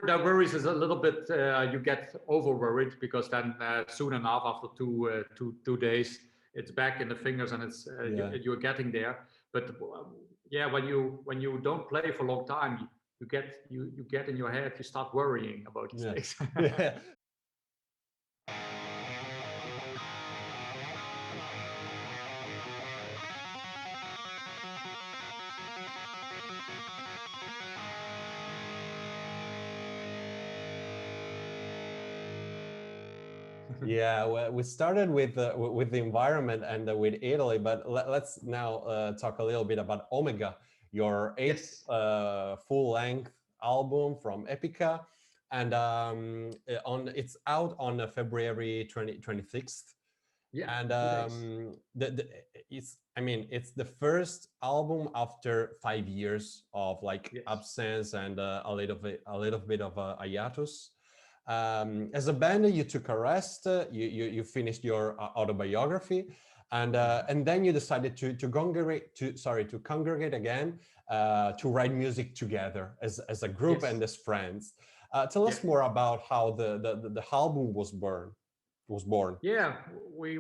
that worries is a little bit, you get over worried because then soon enough, after two days, it's back in the fingers and it's you're getting there. But yeah, when you don't play for a long time, you get in your head, you start worrying about these things. Yeah. Yeah, well, we started with the environment and with Italy, but let's now talk a little bit about Omega, your eighth full-length album from Epica, and it's out on February 26th. Yeah, and it's the first album after 5 years of like absence and a little bit of a hiatus. As a band, you took a rest. You finished your autobiography, and then you decided to congregate again to write music together as a group and as friends. Tell us more about how the album was born. Yeah, we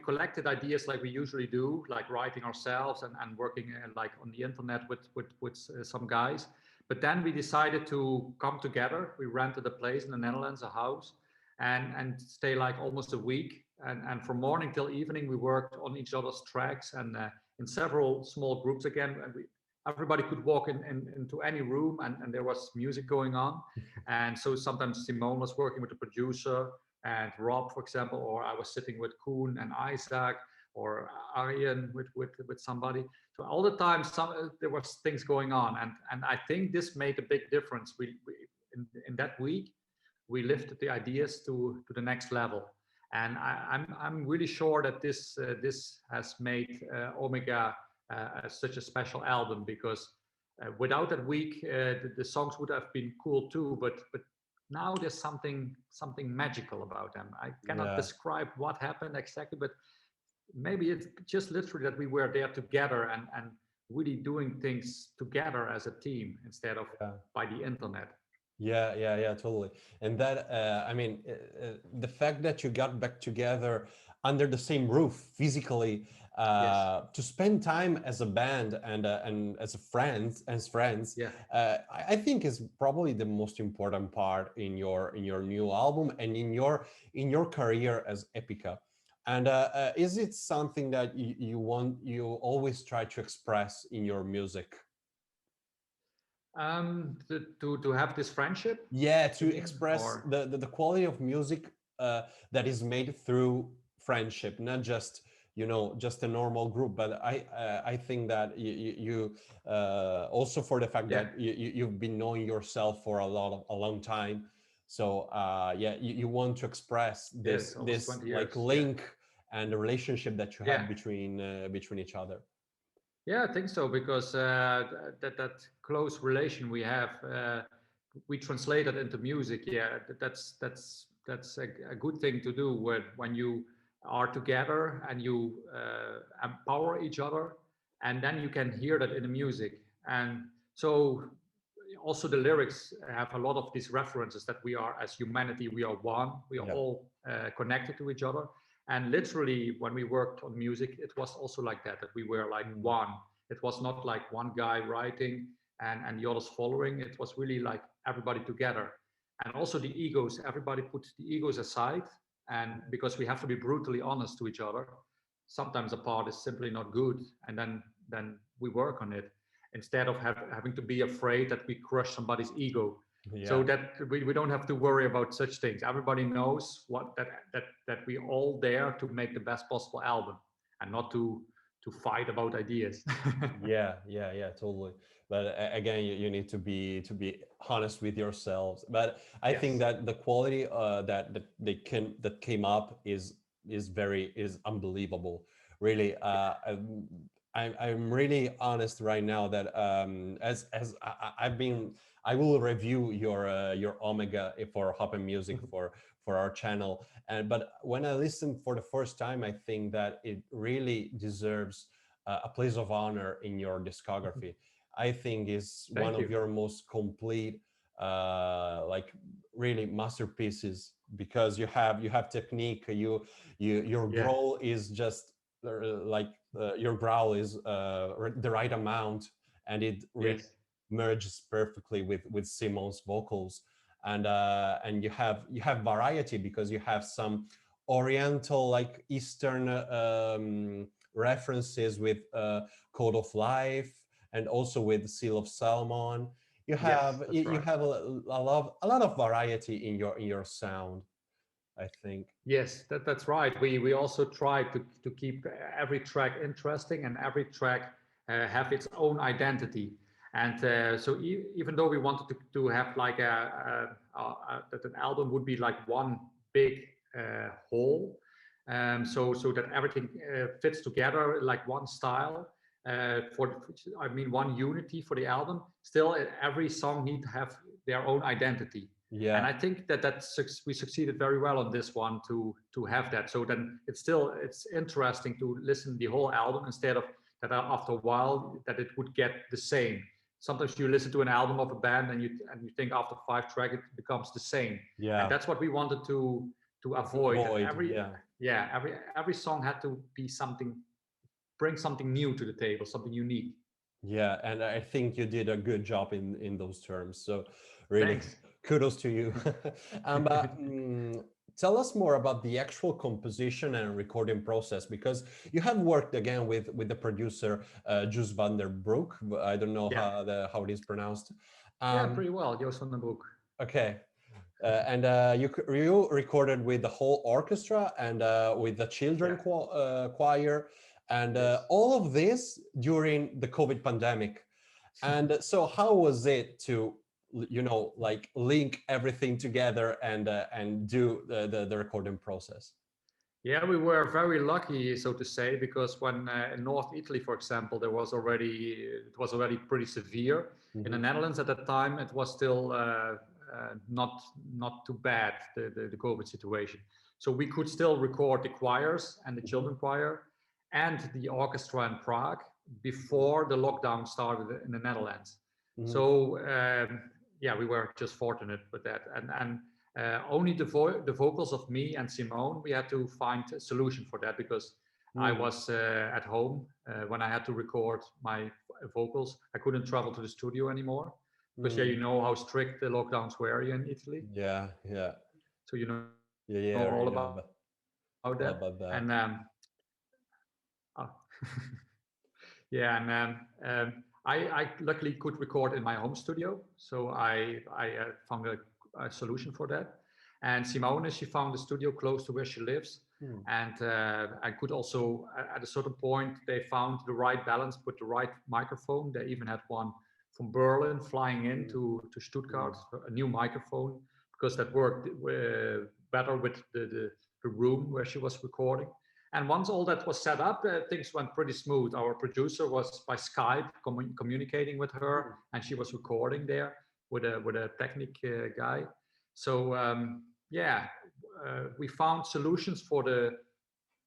collected ideas like we usually do, like writing ourselves and working like on the internet with some guys. But then we decided to come together. We rented a place in the Netherlands, a house, and stay like almost a week. And from morning till evening, we worked on each other's tracks and in several small groups again. And everybody could walk into any room and there was music going on. And so sometimes Simone was working with the producer and Rob, for example, or I was sitting with Koen and Isaac or Arjen with somebody. So all the time, there was things going on, and I think this made a big difference. We in that week, we lifted the ideas to the next level, and I'm really sure that this has made Omega such a special album, because without that week, the songs would have been cool too, but now there's something magical about them. I cannot describe what happened exactly, but maybe it's just literally that we were there together and really doing things together as a team instead of by the internet. Yeah, totally. And that, the fact that you got back together under the same roof physically, to spend time as a band and as friends, I think is probably the most important part in your new album and in your career as Epica. And is it something that you always try to express in your music? To have this friendship, to express the quality of music that is made through friendship, not just just a normal group, but I think that you also for the fact that you've been knowing yourself for a long time, so you want to express this like link and the relationship that you have between each other. Yeah, I think so, because that close relation we have, we translate it into music. Yeah, that's a good thing to do when you are together and you empower each other, and then you can hear that in the music. And so also the lyrics have a lot of these references that we are, as humanity, we are one, we are all connected to each other. And literally, when we worked on music, it was also like that we were like one. It was not like one guy writing and the others following. It was really like everybody together. And also the egos, everybody put the egos aside. And because we have to be brutally honest to each other, sometimes a part is simply not good. And then we work on it, instead of having to be afraid that we crush somebody's ego. So that we don't have to worry about such things. Everybody knows that we're all there to make the best possible album and not to fight about ideas. yeah, totally. But again, you need to be honest with yourselves. But I think that the quality that came up is unbelievable. Really, I'm really honest right now that as I will review your Omega for Open Music for our channel, but when I listened for the first time, I think that it really deserves a place of honor in your discography. I think is one of your most complete like really masterpieces, because you have technique. Your Yeah. growl is just your growl is the right amount, and it really Yes. merges perfectly with Simone's vocals. And you have variety, because you have some Oriental, like Eastern references with Code of Life, and also with Seal of Salmon. You Yes, have that's you right. have a lot of variety in your sound, I think. Yes, that's right. We also try to keep every track interesting, and every track have its own identity. And so even though we wanted to have like that an album would be like one big whole, so that everything fits together like one style, I mean one unity for the album. Still, every song need to have their own identity. And Yeah. I think we succeeded very well on this one to have that. So then it's interesting to listen the whole album, instead of that after a while that it would get the same. Sometimes you listen to an album of a band, and you think after 5 tracks it becomes the same. And Yeah. that's what we wanted to avoid. That Avoid. Yeah. every song had to be bring something new to the table, something unique. Yeah, and I think you did a good job in those terms. So really, Thanks. kudos to you. But tell us more about the actual composition and recording process, because you have worked again with the producer Jus van der Broek. I don't know Yeah. how it is pronounced. Yeah, pretty well, Joost van den Broek. Okay. And you recorded with the whole orchestra, and with the children choir, and Yes. all of this during the COVID pandemic. And so how was it to, like link everything together and do the recording process? Yeah, we were very lucky, so to say, because when in North Italy, for example, it was already pretty severe. In the Netherlands at that time, it was still not too bad, the COVID situation. So we could still record the choirs and the children choir and the orchestra in Prague before the lockdown started in the Netherlands. So yeah, we were just fortunate with that, and only the vocals of me and Simone, we had to find a solution for that, because I was at home when I had to record my vocals. I couldn't travel to the studio anymore, because yeah, you know how strict the lockdowns were here in Italy. Yeah, yeah. So you know Yeah, all you know about all that. about that. And oh. Yeah, and I luckily could record in my home studio, so I found a solution for that. And Simone, she found a studio close to where she lives, and I could also, at a certain point, they found the right balance with the right microphone. They even had one from Berlin flying in to Stuttgart, a new microphone, because that worked better with the room where she was recording. And once all that was set up, things went pretty smooth. Our producer was by Skype communicating with her, and she was recording there with a technic guy. So yeah, we found solutions to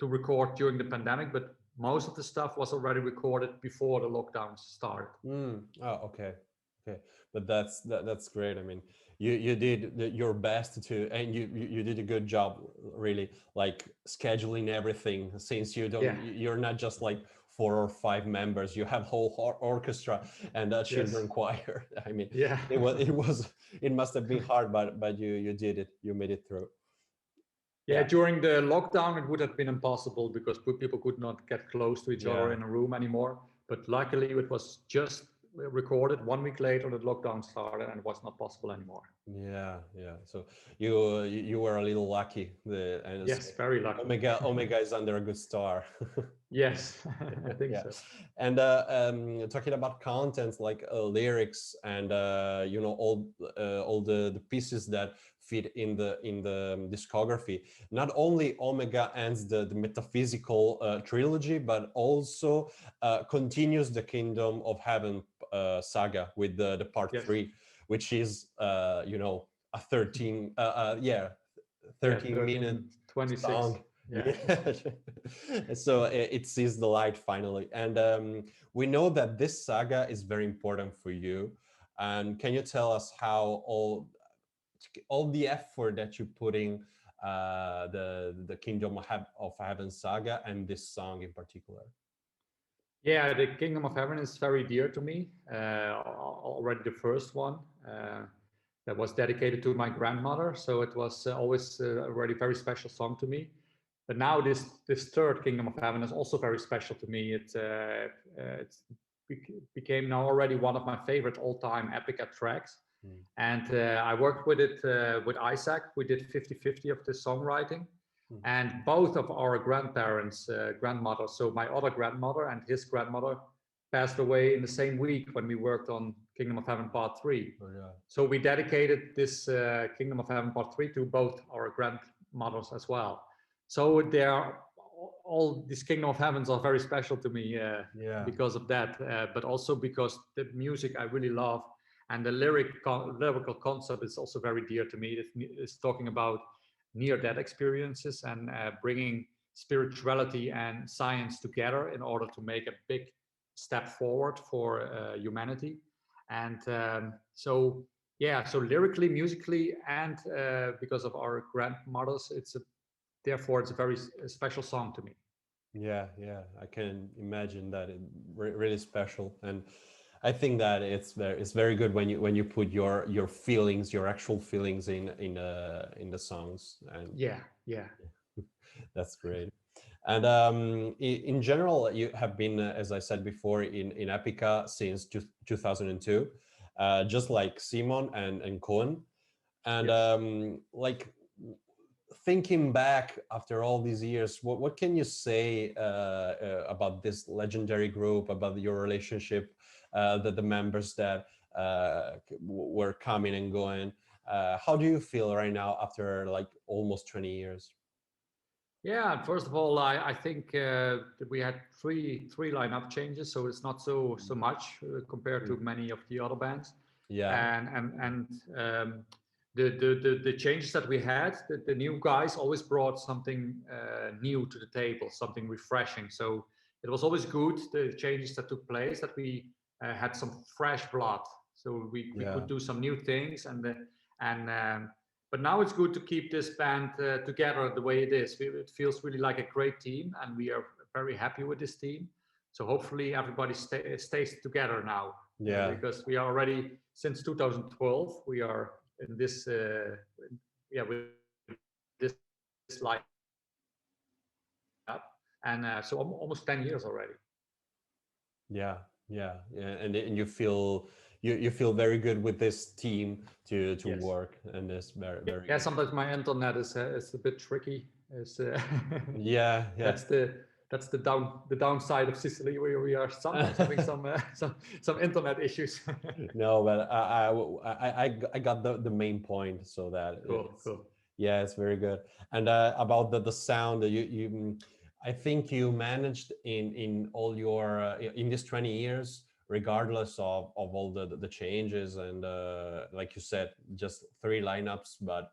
record during the pandemic, but most of the stuff was already recorded before the lockdowns started. Oh, okay, okay, but that's great. I mean, you did your best to, and you did a good job, really, like scheduling everything. Since you're not just like 4 or 5 members, you have whole orchestra and a children choir. I mean, Yeah. it must have been hard, but you did it. You made it through. Yeah, during the lockdown, it would have been impossible, because people could not get close to each other in a room anymore. But luckily, it was just recorded 1 week later that lockdown started, and it was not possible anymore. Yeah, yeah. So you were a little lucky. Yes, very lucky. Omega is under a good star. Yes, I think so. And talking about content, like lyrics and all the pieces that fit in the discography. Not only Omega ends the metaphysical trilogy, but also continues the Kingdom of Heaven saga with the part 3, which is a 13 minute 26 song. Yeah. So it sees the light finally, and we know that this saga is very important for you. And can you tell us how all the effort that you put in the Kingdom of Heaven saga and this song in particular? Yeah, the Kingdom of Heaven is very dear to me. Already the first one that was dedicated to my grandmother, so it was always already a very special song to me. But now this third Kingdom of Heaven is also very special to me. It became now already one of my favorite all-time Epica tracks. And I worked with it with Isaac. We did 50-50 of the songwriting. And both of our grandparents, grandmothers, so my other grandmother and his grandmother, passed away in the same week when we worked on Kingdom of Heaven Part 3. Oh, yeah. So we dedicated this Kingdom of Heaven Part 3 to both our grandmothers as well. So all these Kingdom of Heavens are very special to me because of that, but also because the music I really love, and the lyrical concept is also very dear to me. It's talking about near-death experiences and bringing spirituality and science together in order to make a big step forward for humanity. And so lyrically, musically, and because of our grandmothers, therefore it's a very special song to me. Yeah, I can imagine that it's really special, and I think that it's very good when you put your feelings, your actual feelings in the songs. And yeah, that's great. And in general, you have been, as I said before, in Epica since 2002, just like Simon and Cohen. And yes. Like, thinking back after all these years, what can you say about this legendary group, about your relationship, the members that were coming and going? How do you feel right now after like almost 20 years? Yeah, first of all, I think that we had three lineup changes, so it's not so much compared to many of the other bands. Yeah, and the changes that we had, the new guys always brought something new to the table, something refreshing. So it was always good, the changes that took place, that we had some fresh blood. So we could do some new things, but now it's good to keep this band together the way it is. It feels really like a great team, and we are very happy with this team. So hopefully everybody stays together now. Yeah, because we are already, since 2012, we are in this with this line up, and so almost 10 years already. Yeah, and you feel very good with this team to work, and it's very yeah good. Sometimes my internet is a bit tricky. Yeah. That's the downside of Sicily, where we are sometimes having some internet issues. No, but I got the main point, so that cool. Yeah, it's very good. And about the sound, you I think you managed in all your in these 20 years, regardless of all the changes, and like you said, just 3 lineups, but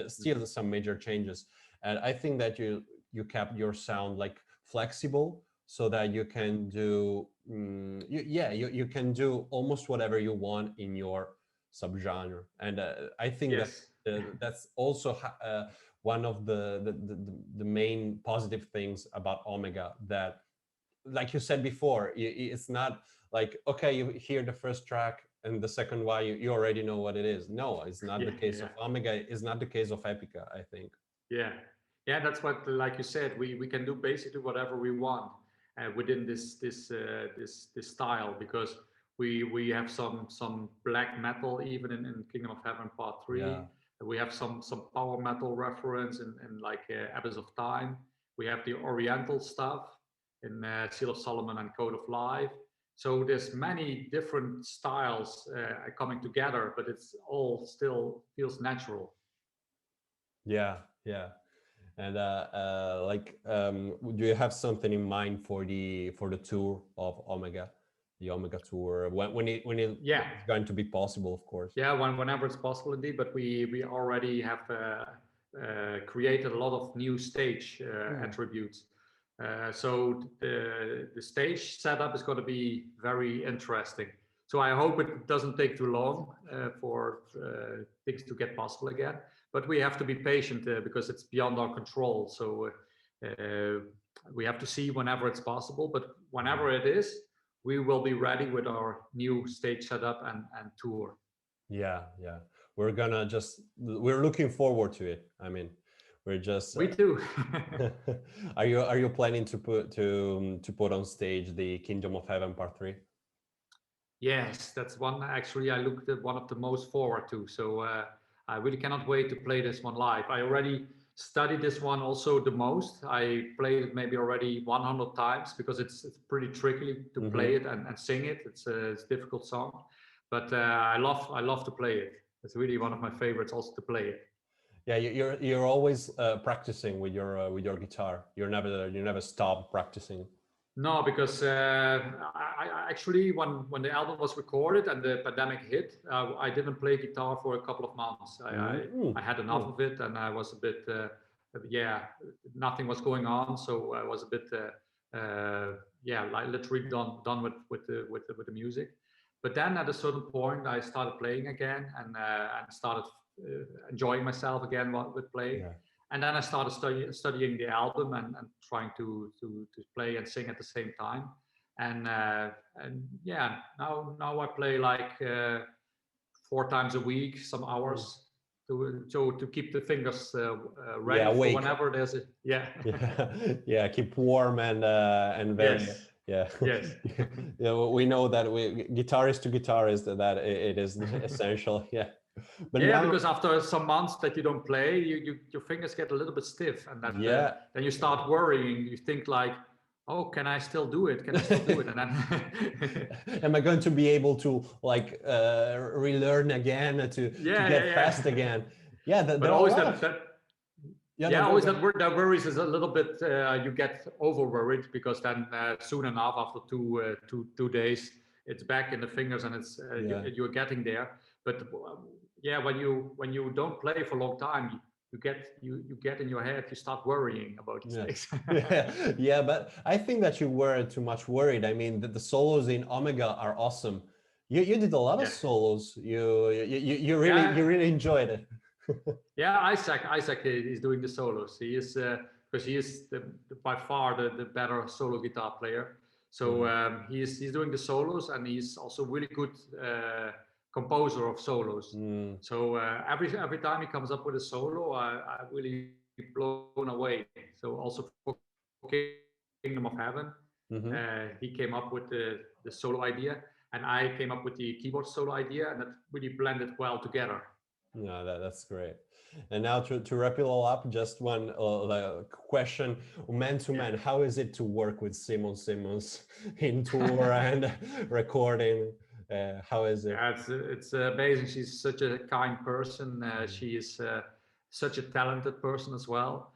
still some major changes. And I think that you kept your sound like flexible, so that you can do you can do almost whatever you want in your subgenre. And I think that's also one of the main positive things about Omega, that, like you said before, it's not like, okay, you hear the first track and the second one you already know what it is. No, it's not the case of Omega. It's not the case of Epica, I think. Yeah, that's what, like you said, we can do basically whatever we want within this style, because we have some black metal even in Kingdom of Heaven Part 3. Yeah. We have some power metal reference in like Abyss of Time. We have the Oriental stuff in Seal of Solomon and Code of Life. So there's many different styles coming together, but it's all still feels natural. Yeah. And do you have something in mind for the tour of Omega, the Omega tour, when it's going to be possible, of course? Yeah, whenever it's possible, indeed. But we already have created a lot of new stage attributes. So the stage setup is going to be very interesting. So I hope it doesn't take too long for things to get possible again. But we have to be patient because it's beyond our control. So we have to see whenever it's possible. But whenever it is, we will be ready with our new stage setup and tour. Yeah, yeah. We're looking forward to it. I mean, we're just. We too. Are you planning to put on stage the Kingdom of Heaven Part 3? Yes, that's one actually I looked at one of the most forward to. So I really cannot wait to play this one live. I already studied this one also the most. I played it maybe already 100 times because it's pretty tricky to play it and sing it. It's a difficult song, but I love to play it. It's really one of my favorites also to play it. Yeah, you're always practicing with your guitar. You never stop practicing. No, because I actually, when the album was recorded and the pandemic hit, I didn't play guitar for a couple of months. I had enough of it, and I was a bit, nothing was going on, so I was a bit, like literally done with the music. But then at a certain point, I started playing again and started enjoying myself again with playing. Yeah. And then I started studying the album and trying to play and sing at the same time. And yeah, now I play like 4 times a week, some hours to keep the fingers ready for whenever there's a yeah, keep warm and very yes. Yeah, we know that guitarist to guitarist that it is essential. Yeah. But yeah, because after some months that you don't play, your fingers get a little bit stiff, and that then you start worrying. You think like, oh, can I still do it? Can I still do it? And then am I going to be able to like relearn again to get fast again? Yeah, but always that worries is a little bit. You get over worried because then soon enough, after two days, it's back in the fingers and it's you're getting there. But yeah, when you don't play for a long time, you get in your head, you start worrying about these things. Yeah, but I think that you were too much worried. I mean, the solos in Omega are awesome. You did a lot of solos. You really enjoyed it. Yeah, Isaac is doing the solos. He is because he is by far the better solo guitar player. So he's doing the solos, and he's also really good composer of solos. So every time he comes up with a solo, I'm really blown away. So also for Kingdom of Heaven, he came up with the solo idea, and I came up with the keyboard solo idea, and that really blended well together. No, that's great. And now to wrap it all up, just one question, man to man, how is it to work with Simone Simons in tour and recording? How is it? Yeah, it's amazing. She's such a kind person. She is such a talented person as well.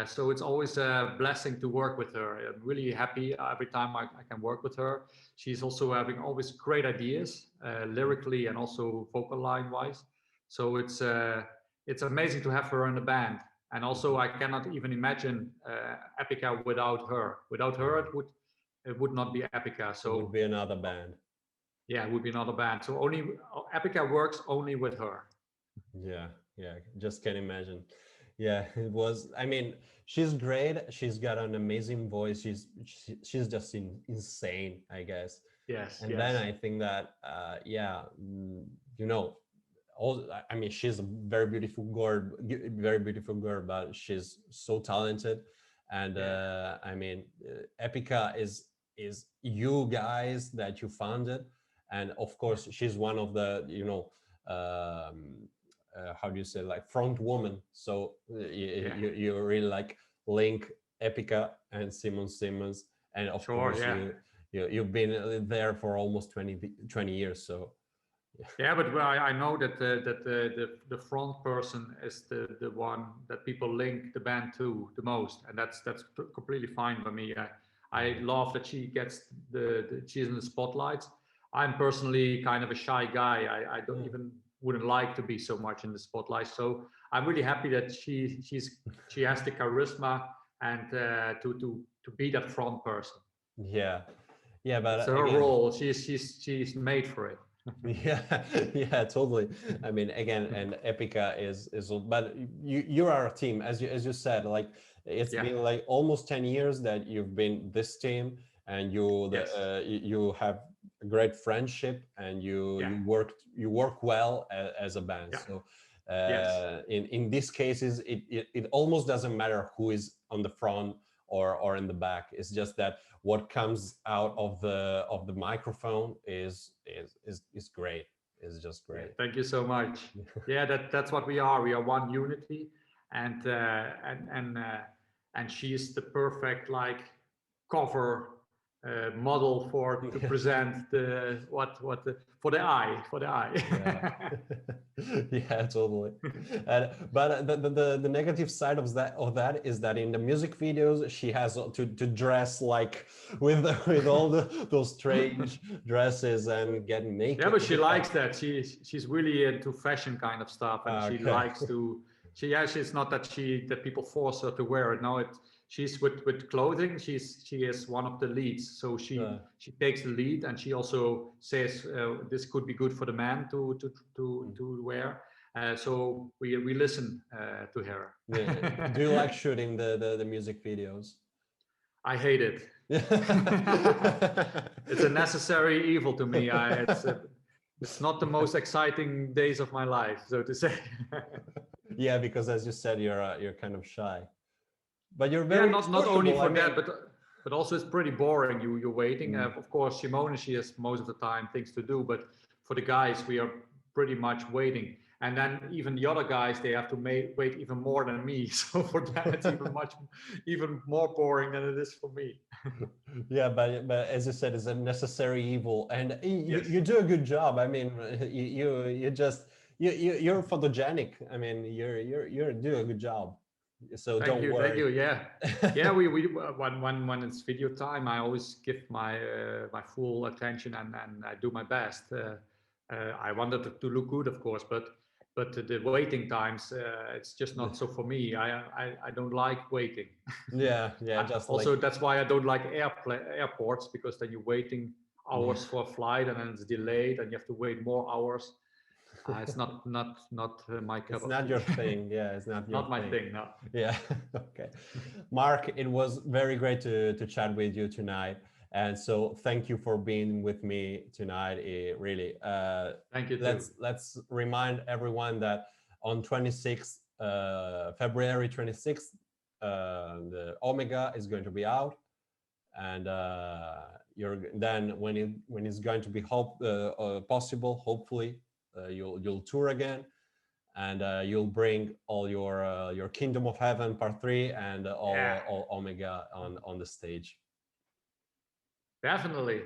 So it's always a blessing to work with her. I'm really happy every time I can work with her. She's also having always great ideas, lyrically and also vocal line wise. So it's amazing to have her in the band. And also I cannot even imagine Epica without her. Without her, it would not be Epica. So it would be another band. Yeah, it would be another band. So Epica works only with her. Yeah, just can't imagine. Yeah, it was. I mean, she's great. She's got an amazing voice. She's just insane, I guess. Yes. And then I think that I mean, she's a very beautiful girl, but she's so talented. And I mean, Epica is you guys that you founded. And of course, she's one of the, how do you say, like front woman. So you really like link Epica and Simone Simons. And of course, you've been there for almost 20 years. So. Yeah, but I know that the front person is the one that people link the band to the most, and that's completely fine by me. I love that she gets she's in the spotlight. I'm personally kind of a shy guy. I don't wouldn't like to be so much in the spotlight. So I'm really happy that she has the charisma and to be that front person. Yeah. Yeah, but it's her again, role. She's made for it. yeah, yeah, totally. I mean, again, and Epica is, but you are a team, as you said, like it's been like almost 10 years that you've been this team, and you have a great friendship, and you work well as a band. So in these cases, it almost doesn't matter who is on the front or in the back. It's just that what comes out of the microphone is great. It's just great. Thank you so much. Yeah, that's what we are. We are one unity, and she's the perfect like cover model to present the for the eye. Yeah, yeah, totally. But the negative side of that is that in the music videos she has to dress like with all those strange dresses and getting naked. Yeah, but she likes that. She's really into fashion kind of stuff, and she likes to. She's not that people force her to wear it. No, she's with clothing. She is one of the leads, so she takes the lead, and she also says this could be good for the man to wear. So we listen to her. Yeah. Do you like shooting the music videos? I hate it. It's a necessary evil to me. It's not the most exciting days of my life, so to say. Yeah, because as you said, you're kind of shy, but you're very not only for that, but also it's pretty boring. You're waiting. Of course, Simone, she has most of the time things to do, but for the guys, we are pretty much waiting. And then even the other guys, they have to wait even more than me. So for them, it's even more boring than it is for me. Yeah, but as you said, it's a necessary evil, and you do a good job. I mean, you're photogenic. I mean, you do a good job. So don't worry. Thank you. Yeah, yeah. We when it's video time, I always give my full attention and I do my best. I wanted to look good, of course, but the waiting times, it's just not so for me. I don't like waiting. Yeah, just also that's why I don't like airports, because then you're waiting hours for a flight and then it's delayed and you have to wait more hours. It's not my cup of tea. It's not your thing. Yeah, it's not your not my thing. No. Yeah. Okay. Mark, it was very great to chat with you tonight. And so thank you for being with me tonight. Really. Thank you. Let's remind everyone that on February 26th, the Omega is going to be out, and then when it's going to be possible, hopefully you'll tour again, and you'll bring all your Kingdom of Heaven Part 3 and all Omega on the stage. Definitely.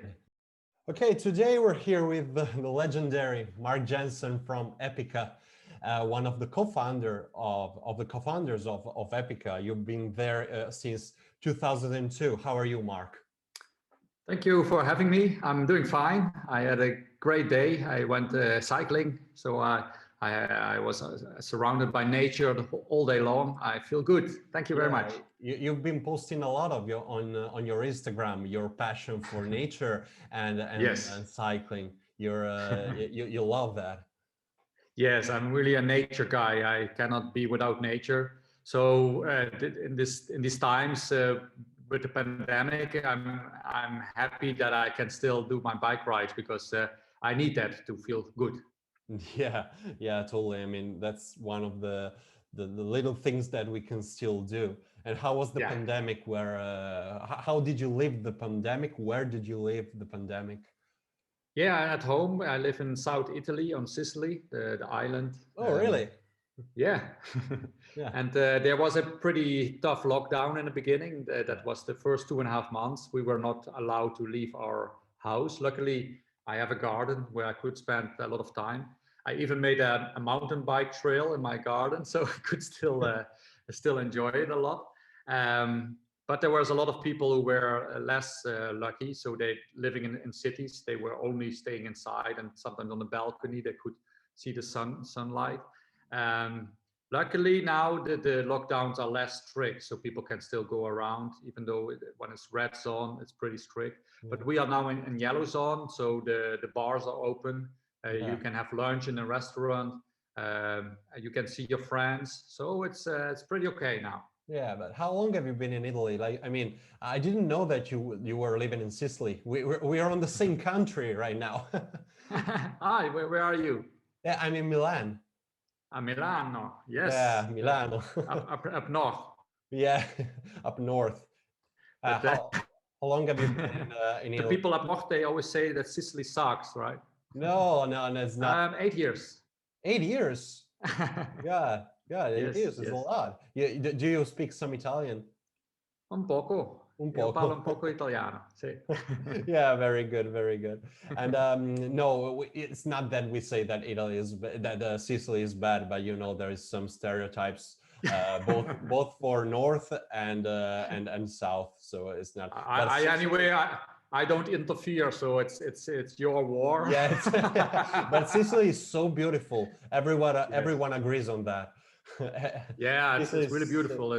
Okay, today we're here with the legendary Mark Jansen from Epica, one of the co-founders of Epica. You've been there since 2002. How are you, Mark? Thank you for having me. I'm doing fine. I had a great day. I went cycling, so I was surrounded by nature all day long. I feel good. Thank you very much. You've been posting a lot of on your Instagram, your passion for nature and cycling. You love that. Yes, I'm really a nature guy. I cannot be without nature. So in these times with the pandemic, I'm happy that I can still do my bike rides, because I need that to feel good. Yeah, totally. I mean, that's one of the little things that we can still do. And how was the pandemic? How did you live the pandemic? Where did you live the pandemic? Yeah, at home. I live in South Italy, on Sicily, the island. Oh, really? Yeah. And there was a pretty tough lockdown in the beginning. That was the first 2.5 months. We were not allowed to leave our house. Luckily, I have a garden where I could spend a lot of time. I even made a mountain bike trail in my garden, so I could still enjoy it a lot. But there was a lot of people who were less lucky. So they living in cities, they were only staying inside, and sometimes on the balcony they could see the sunlight. Luckily now the lockdowns are less strict, so people can still go around, even though when it's red zone, it's pretty strict. Yeah. But we are now in yellow zone, so the bars are open. Yeah. You can have lunch in a restaurant. You can see your friends, so it's pretty okay now. Yeah, but how long have you been in Italy? Like, I mean, I didn't know that you were living in Sicily. We are on the same country right now. Hi, where are you? Yeah, I'm in Milan. Milano, yes. Yeah, Milano. up north. Yeah, up north. How long have you been in The Italy? people up north, they always say that Sicily sucks, right? No, it's not. 8 years. 8 years? Yeah, Yes, 8 years is a lot. Do you speak some Italian? Un poco. Un Io parlo un poco. poco italiano, sì. Yeah, very good, very good. And no, it's not that we say that Italy is that Sicily is bad, but you know there is some stereotypes both for north and south, so it's not. Anyway, I don't interfere, so it's your war. Yeah, but Sicily is so beautiful. Everyone agrees on that. Yeah, it's really beautiful.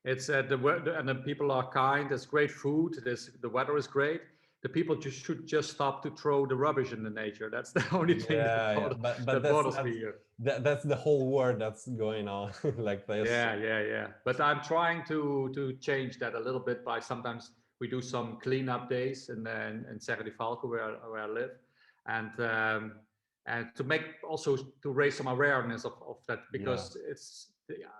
It's the weather, and the people are kind. There's great food. The weather is great. The people should just stop to throw the rubbish in the nature. That's the only thing that bothers me here. That's the whole world that's going on like this. Yeah. But I'm trying to change that a little bit by sometimes we do some cleanup days in Serra di Falco where I live, and to make also to raise some awareness of that, because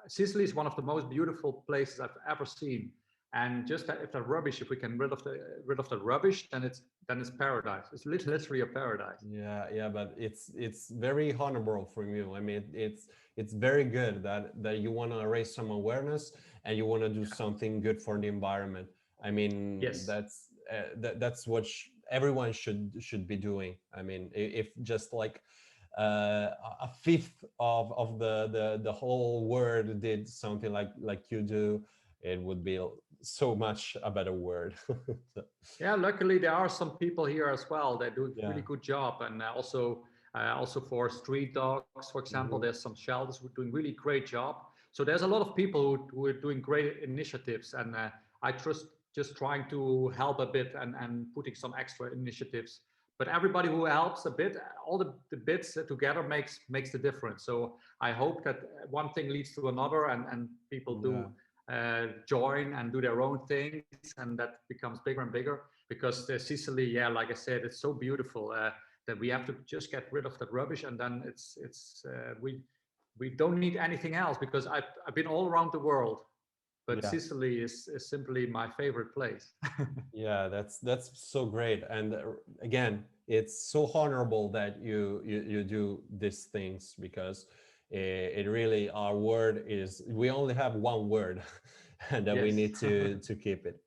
Sicily is one of the most beautiful places I've ever seen. And just if the rubbish, if we can rid of the rubbish, then it's paradise. It's literally a paradise. Yeah, but it's very honorable from you. I mean, it's very good that you want to raise some awareness and you want to do something good for the environment. I mean, yes, that's what everyone should be doing. I mean, if just like a fifth of the whole world did something like you do, it would be so much a better word. So. Yeah, luckily there are some people here as well that do a really good job, and also for street dogs, for example, there's some shelters who are doing really great job. So there's a lot of people who are doing great initiatives, and I just trying to help a bit and putting some extra initiatives. But everybody who helps a bit, all the bits together makes the difference. So I hope that one thing leads to another, and people do join and do their own things, and that becomes bigger and bigger, because Sicily, like I said, it's so beautiful that we have to just get rid of that rubbish, and then we don't need anything else, because I've been all around the world, but Sicily is simply my favorite place. Yeah, that's so great. And again, it's so honorable that you do these things, because it really, our word is, we only have one word and that we need to keep it.